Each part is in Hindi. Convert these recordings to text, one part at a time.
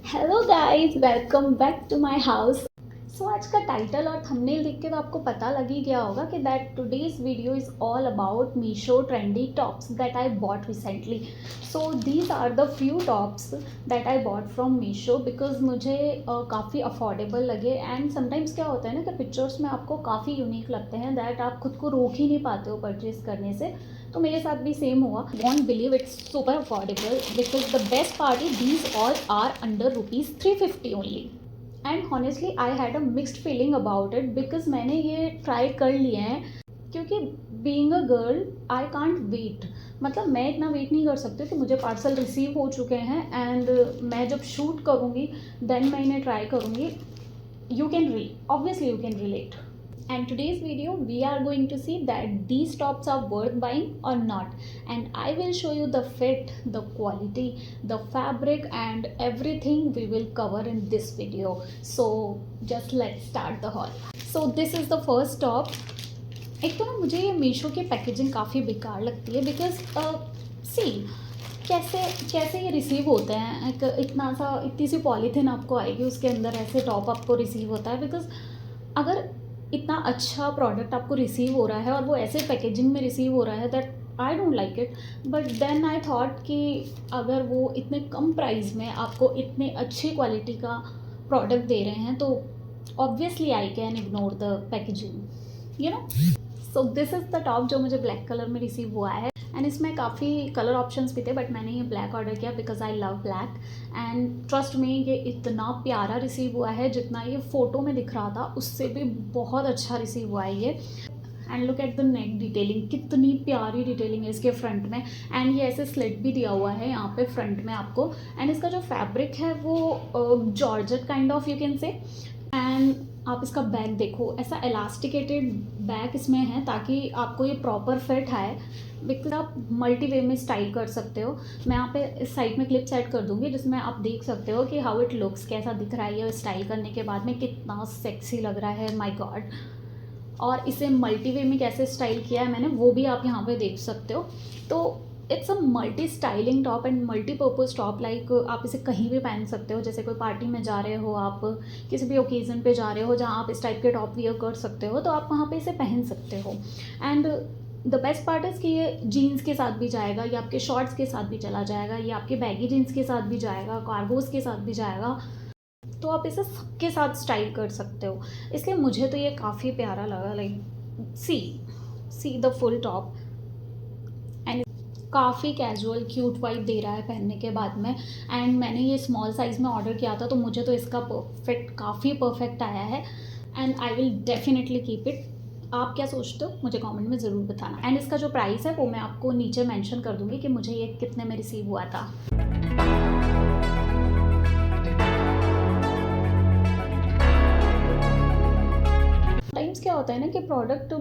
Hello guys, welcome back to my house. So आज का टाइटल और थंबनेल देख के तो आपको पता लग ही गया होगा कि that today's video is all about Meesho trendy tops that I bought recently. So these are the few tops that I bought from Meesho because मुझे काफ़ी अफोर्डेबल लगे। एंड समटाइम्स क्या होता है ना कि पिक्चर्स में आपको काफ़ी यूनिक लगते हैं दैट आप खुद को रोक ही नहीं पाते हो परचेज करने से। तो मेरे साथ भी सेम हुआ। Won't believe it's super affordable because the best part is these all are under ₹350 only. And honestly I had a mixed feeling about it because मैंने ये ट्राई कर लिए हैं क्योंकि being a girl I can't wait. मतलब मैं इतना वेट नहीं कर सकती कि मुझे पार्सल रिसीव हो चुके हैं एंड मैं जब शूट करूँगी देन मैं इन्हें ट्राई करूँगी। You can obviously you can relate. And today's video we are going to see that these tops are worth buying or not, and I will show you the fit, the quality, the fabric and everything we will cover in this video. So just let's start the haul. So this is the first top. एक तो ना मुझे ये मीशो की पैकेजिंग काफ़ी बेकार लगती है बिकॉज सी कैसे कैसे ये रिसीव होते हैं। एक इतना सा इतनी सी पॉलीथिन आपको आएगी, उसके अंदर ऐसे टॉप आपको रिसीव होता है। बिकॉज अगर इतना अच्छा प्रोडक्ट आपको रिसीव हो रहा है और वो ऐसे पैकेजिंग में रिसीव हो रहा है that I don't like it. But then I thought कि अगर वो इतने कम प्राइस में आपको इतने अच्छी क्वालिटी का प्रोडक्ट दे रहे हैं तो obviously I can ignore the packaging, you know. So this is the top जो मुझे ब्लैक कलर में रिसीव हुआ है। एंड इसमें काफ़ी कलर ऑप्शंस भी थे बट मैंने ये ब्लैक ऑर्डर किया because I love black. And trust में ये इतना प्यारा रिसीव हुआ है, जितना ये फ़ोटो में दिख रहा था उससे भी बहुत अच्छा रिसीव हुआ है ये। And look at the neck detailing, कितनी प्यारी डिटेलिंग है इसके फ्रंट में। एंड ये ऐसे स्लिट भी दिया हुआ है यहाँ पे फ्रंट में आपको। एंड इसका जो फैब्रिक है वो georgette kind of you can say. And आप इसका बैक देखो, ऐसा एलास्टिकेटेड बैक इसमें है ताकि आपको ये प्रॉपर फिट आए। बिकॉज आप मल्टी वे में स्टाइल कर सकते हो। मैं यहाँ पे इस साइड में क्लिप सेट कर दूँगी जिसमें आप देख सकते हो कि हाउ इट लुक्स, कैसा दिख रहा है ये स्टाइल करने के बाद में, कितना सेक्सी लग रहा है, माय गॉड। और इसे मल्टी वे में कैसे स्टाइल किया है मैंने वो भी आप यहाँ पे देख सकते हो। तो it's a multi styling top and multipurpose top. Like आप इसे कहीं भी पहन सकते हो, जैसे कोई पार्टी में जा रहे हो, आप किसी भी ओकेज़न पे जा रहे हो जहाँ आप इस टाइप के टॉप वियर कर सकते हो तो आप वहाँ पे इसे पहन सकते हो। And the best part is कि ये जीन्स के साथ भी जाएगा, ये आपके शॉर्ट्स के साथ भी चला जाएगा, ये आपके बैगी जीन्स के साथ भी जाएगा, कार्गोज़ के साथ भी जाएगा। तो आप इसे सबके साथ स्टाइल कर सकते हो। इसलिए मुझे तो ये काफ़ी प्यारा लगा। Like see the full top and काफ़ी कैजुअल क्यूट वाइब दे रहा है पहनने के बाद में। एंड मैंने ये स्मॉल साइज़ में ऑर्डर किया था तो मुझे तो इसका परफेक्ट काफ़ी परफेक्ट आया है। And I will definitely keep it. आप क्या सोचते हो मुझे कमेंट में ज़रूर बताना। एंड इसका जो प्राइस है वो मैं आपको नीचे मेंशन कर दूँगी कि मुझे ये कितने में रिसीव हुआ था। टाइम्स क्या होता है ना कि प्रोडक्ट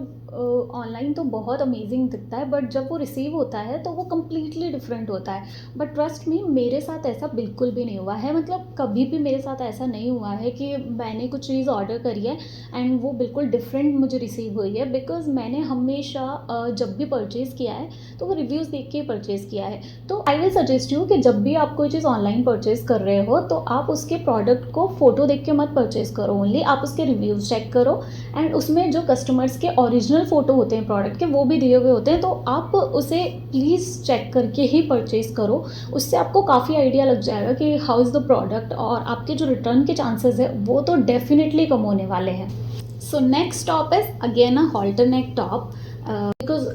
ऑनलाइन तो बहुत अमेजिंग दिखता है बट जब वो रिसीव होता है तो वो कम्प्लीटली डिफरेंट होता है। बट ट्रस्ट मी, मेरे साथ ऐसा बिल्कुल भी नहीं हुआ है। मतलब कभी भी मेरे साथ ऐसा नहीं हुआ है कि मैंने कुछ चीज़ ऑर्डर करी है एंड वो बिल्कुल डिफरेंट मुझे रिसीव हुई है। बिकॉज मैंने हमेशा जब भी परचेज़ किया है तो वो रिव्यूज़ देख के परचेज़ किया है। तो आई विल सजेस्ट यू कि जब भी आप कोई चीज़ ऑनलाइन परचेज़ कर रहे हो तो आप उसके प्रोडक्ट को फ़ोटो देख के मत परचेज़ करो, ओनली आप उसके रिव्यूज़ चेक करो। एंड उसमें जो कस्टमर्स के ओरिजिनल फ़ोटो होते हैं प्रोडक्ट के वो भी दिए हुए होते हैं, तो आप उसे प्लीज़ चेक करके ही परचेज़ करो। उससे आपको काफ़ी आइडिया लग जाएगा कि हाउ इज़ द प्रोडक्ट, और आपके जो रिटर्न के चांसेस है वो तो डेफिनेटली कम होने वाले हैं। So next top is again a halter neck top because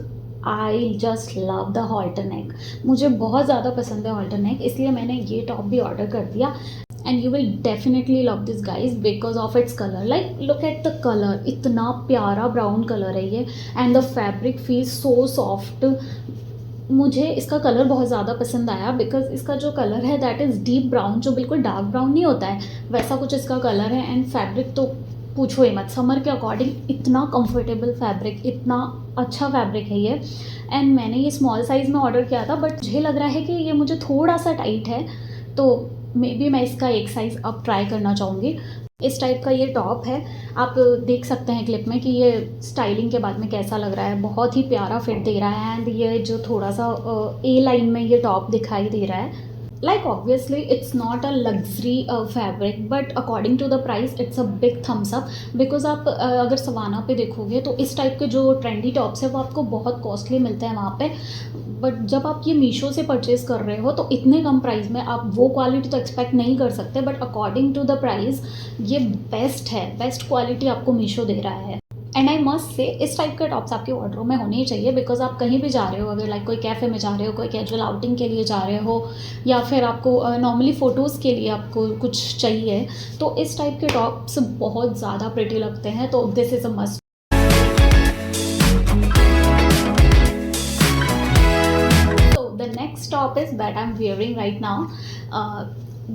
I just love the halter neck. मुझे बहुत ज़्यादा पसंद है हॉल्टर नेक, इसलिए मैंने ये टॉप भी ऑर्डर कर दिया। And you will definitely love this guys because of its colour. Like look at the colour, इतना प्यारा ब्राउन कलर है ये। And the fabric feel so soft. मुझे इसका कलर बहुत ज़्यादा पसंद आया बिकॉज इसका जो कलर है दैट इज़ डीप ब्राउन, जो बिल्कुल डार्क ब्राउन नहीं होता है वैसा कुछ इसका कलर है। एंड फैब्रिक तो पूछो ही मत, समर के अकॉर्डिंग इतना कंफर्टेबल फैब्रिक, इतना अच्छा फैब्रिक है ये। एंड मैंने ये स्मॉल साइज़ में ऑर्डर किया था बट मुझे लग रहा है कि ये मुझे थोड़ा सा टाइट है, तो मे बी मैं इसका एक साइज़ अब ट्राई करना चाहूँगी। इस टाइप का ये टॉप है, आप देख सकते हैं क्लिप में कि ये स्टाइलिंग के बाद में कैसा लग रहा है। बहुत ही प्यारा फिट दे रहा है। एंड ये जो थोड़ा सा ए लाइन में ये टॉप दिखाई दे रहा है, like obviously it's not a luxury fabric, but according to the price it's a big thumbs up, because आप अगर सवाना पे देखोगे तो इस टाइप के जो ट्रेंडी टॉप्स है वो आपको बहुत कॉस्टली मिलते हैं वहाँ पे, बट जब आप ये मीशो से परचेज़ कर रहे हो तो इतने कम प्राइस में आप वो क्वालिटी तो एक्सपेक्ट नहीं कर सकते, but according to the price ये बेस्ट है, बेस्ट क्वालिटी आपको मीशो दे रहा है। एंड आई मस्ट से इस टाइप के टॉप्स आपके वार्डरोब में होने ही चाहिए, बिकॉज आप कहीं भी जा रहे हो, अगर लाइक कोई कैफ़े में जा रहे हो, कोई कैजुअल आउटिंग के लिए जा रहे हो, या फिर आपको नॉर्मली फ़ोटोज़ के लिए आपको कुछ चाहिए, तो इस टाइप के टॉप्स बहुत ज़्यादा प्रिटी लगते हैं, तो this is a must. So the next top is that I'm wearing right now.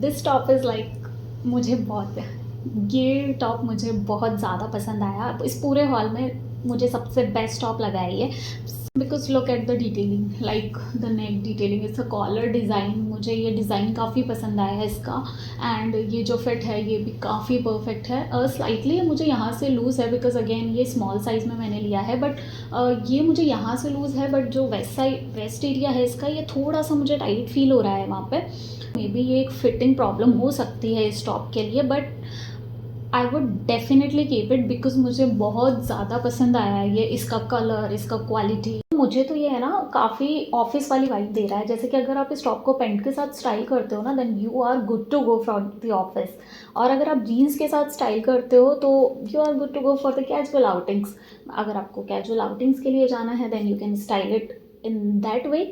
This top is like मुझे बहुत, ये टॉप मुझे बहुत ज़्यादा पसंद आया। इस पूरे हॉल में मुझे सबसे बेस्ट टॉप लगा है ये, because look at the detailing, like the neck detailing, it's a collar design, मुझे ये डिज़ाइन काफ़ी पसंद आया है इसका। एंड ये जो फिट है ये भी काफ़ी परफेक्ट है। स्लाइटली मुझे यहाँ से लूज़ है, बिकॉज अगेन ये स्मॉल साइज़ में मैंने लिया है, बट ये मुझे यहाँ से लूज़ है, बट जो वेस्ट एरिया है इसका ये थोड़ा सा मुझे टाइट फील हो रहा है वहाँ पे। मे बी ये एक फिटिंग प्रॉब्लम हो सकती है इस टॉप के लिए, but I would definitely keep it, because मुझे बहुत ज़्यादा पसंद आया है ये, इसका कलर, इसका क्वालिटी। मुझे तो ये है ना काफ़ी ऑफिस वाली वाइब दे रहा है, जैसे कि अगर आप इस टॉप को पेंट के साथ स्टाइल करते हो ना, then you are good to go for the office. और अगर आप जीन्स के साथ स्टाइल करते हो तो you are good to go for the casual outings. अगर आपको कैजुअल आउटिंग्स के लिए जाना है then you can style it in that way,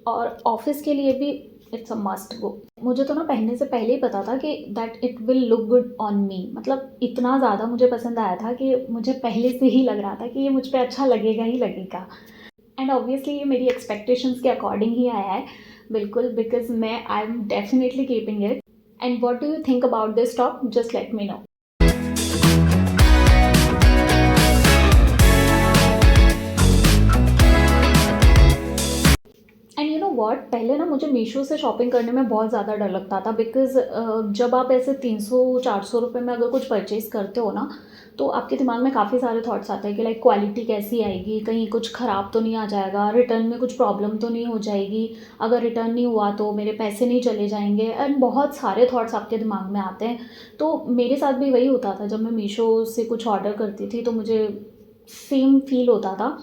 और ऑफिस के लिए भी इट्स अ मस्ट गो। मुझे तो ना पहनने से पहले ही पता था कि that it will look good on me, मतलब इतना ज़्यादा मुझे पसंद आया था कि मुझे पहले से ही लग रहा था कि ये मुझ पे अच्छा लगेगा ही लगेगा। एंड ऑब्वियसली ये मेरी एक्सपेक्टेशंस के अकॉर्डिंग ही आया है, बिल्कुल, बिकॉज मैं I am definitely keeping it. And what do you think about this top, just let me know. And you know what, पहले ना मुझे मीशो से शॉपिंग करने में बहुत ज़्यादा डर लगता था, बिकॉज जब आप ऐसे 300-400 रुपये में अगर कुछ परचेज़ करते हो ना, तो आपके दिमाग में काफ़ी सारे थॉट्स आते हैं कि लाइक क्वालिटी कैसी आएगी, कहीं कुछ ख़राब तो नहीं आ जाएगा, रिटर्न में कुछ प्रॉब्लम तो नहीं हो जाएगी, अगर रिटर्न नहीं हुआ तो मेरे पैसे नहीं चले जाएंगे, एंड बहुत सारे थॉट्स आपके दिमाग में आते हैं। तो मेरे साथ भी वही होता था, जब मैं मीशो से कुछ ऑर्डर करती थी तो मुझे सेम फील होता था।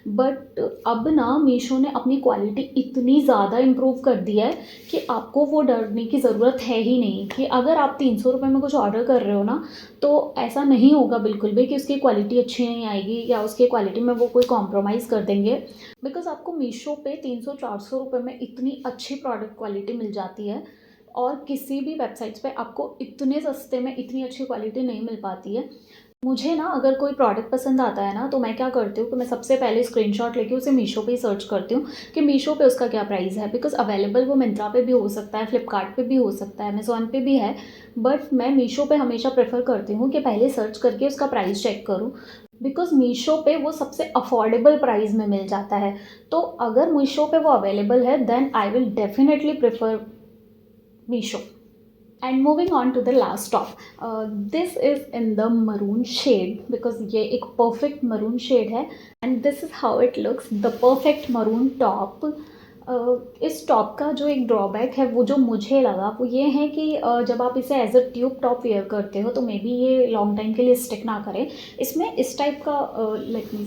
बट अब ना मीशो ने अपनी क्वालिटी इतनी ज़्यादा इम्प्रूव कर दिया है कि आपको वो डरने की ज़रूरत है ही नहीं, कि अगर आप 300 रुपये में कुछ ऑर्डर कर रहे हो ना, तो ऐसा नहीं होगा बिल्कुल भी कि उसकी क्वालिटी अच्छी नहीं आएगी या उसकी क्वालिटी में वो कोई कॉम्प्रोमाइज़ कर देंगे। बिकॉज़ आपको मीशो पे 300-400 रुपये में इतनी अच्छी प्रोडक्ट क्वालिटी मिल जाती है, और किसी भी वेबसाइट्स पे आपको इतने सस्ते में इतनी अच्छी क्वालिटी नहीं मिल पाती है। मुझे ना अगर कोई प्रोडक्ट पसंद आता है ना, तो मैं क्या करती हूँ कि मैं सबसे पहले स्क्रीनशॉट लेके उसे मीशो पे ही सर्च करती हूँ कि मीशो पे उसका क्या प्राइस है, बिकॉज़ अवेलेबल वो मिंत्रा पे भी हो सकता है, फ्लिपकार्ट पे भी हो सकता है, अमेज़ॉन पे भी है, बट मैं मीशो पे हमेशा प्रेफर करती हूँ कि पहले सर्च करके उसका प्राइस चेक करूँ, बिकॉज़ मीशो पे वो सबसे अफोर्डेबल प्राइस में मिल जाता है। तो अगर मीशो पे वो अवेलेबल है then I will definitely prefer Meesho. And moving on to the last top, this is in the maroon shade, because ये एक परफेक्ट मरून शेड है, and this is how it looks, the perfect maroon top. इस टॉप का जो एक ड्रॉबैक है वो जो मुझे लगा वो ये है कि जब आप इसे as a tube top wear करते हो तो मे बी ये लॉन्ग टाइम के लिए स्टिक ना करें। इसमें इस टाइप का लेट मी,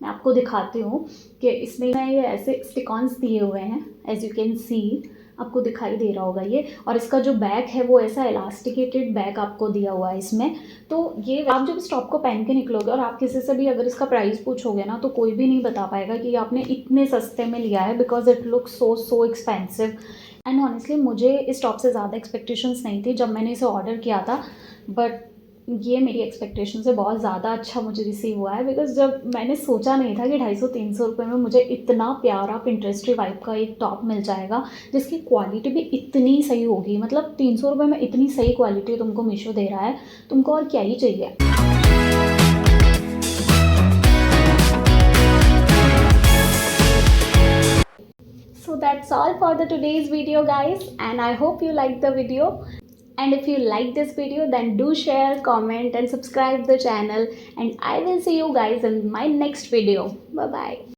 मैं आपको दिखाती हूँ कि इसमें ये ऐसे स्टिकॉन्स दिए हुए हैं, एज यू कैन सी, आपको दिखाई दे रहा होगा ये, और इसका जो बैक है वो ऐसा इलास्टिकेटेड बैक आपको दिया हुआ है इसमें। तो ये आप जब इस टॉप को पहन के निकलोगे और आप किसी से भी अगर इसका प्राइस पूछोगे ना, तो कोई भी नहीं बता पाएगा कि आपने इतने सस्ते में लिया है, because it looks so expensive. And honestly मुझे इस टॉप से ज़्यादा एक्सपेक्टेशंस नहीं थी जब मैंने इसे ऑर्डर किया था, बट ये मेरी एक्सपेक्टेशन से बहुत ज़्यादा अच्छा मुझे रिसीव हुआ है, बिकॉज़ जब मैंने सोचा नहीं था कि 250-300 रुपये में मुझे इतना प्यारा पिंटरेस्टी वाइब का एक टॉप मिल जाएगा, जिसकी क्वालिटी भी इतनी सही होगी। मतलब 300 रुपये में इतनी सही क्वालिटी तुमको मीशो दे रहा है, तुमको और क्या ही चाहिए। So that's all for the today's video guys, and I hope you liked the video. And if you like this video then do share, comment and subscribe the channel, and I will see you guys in my next video. Bye bye.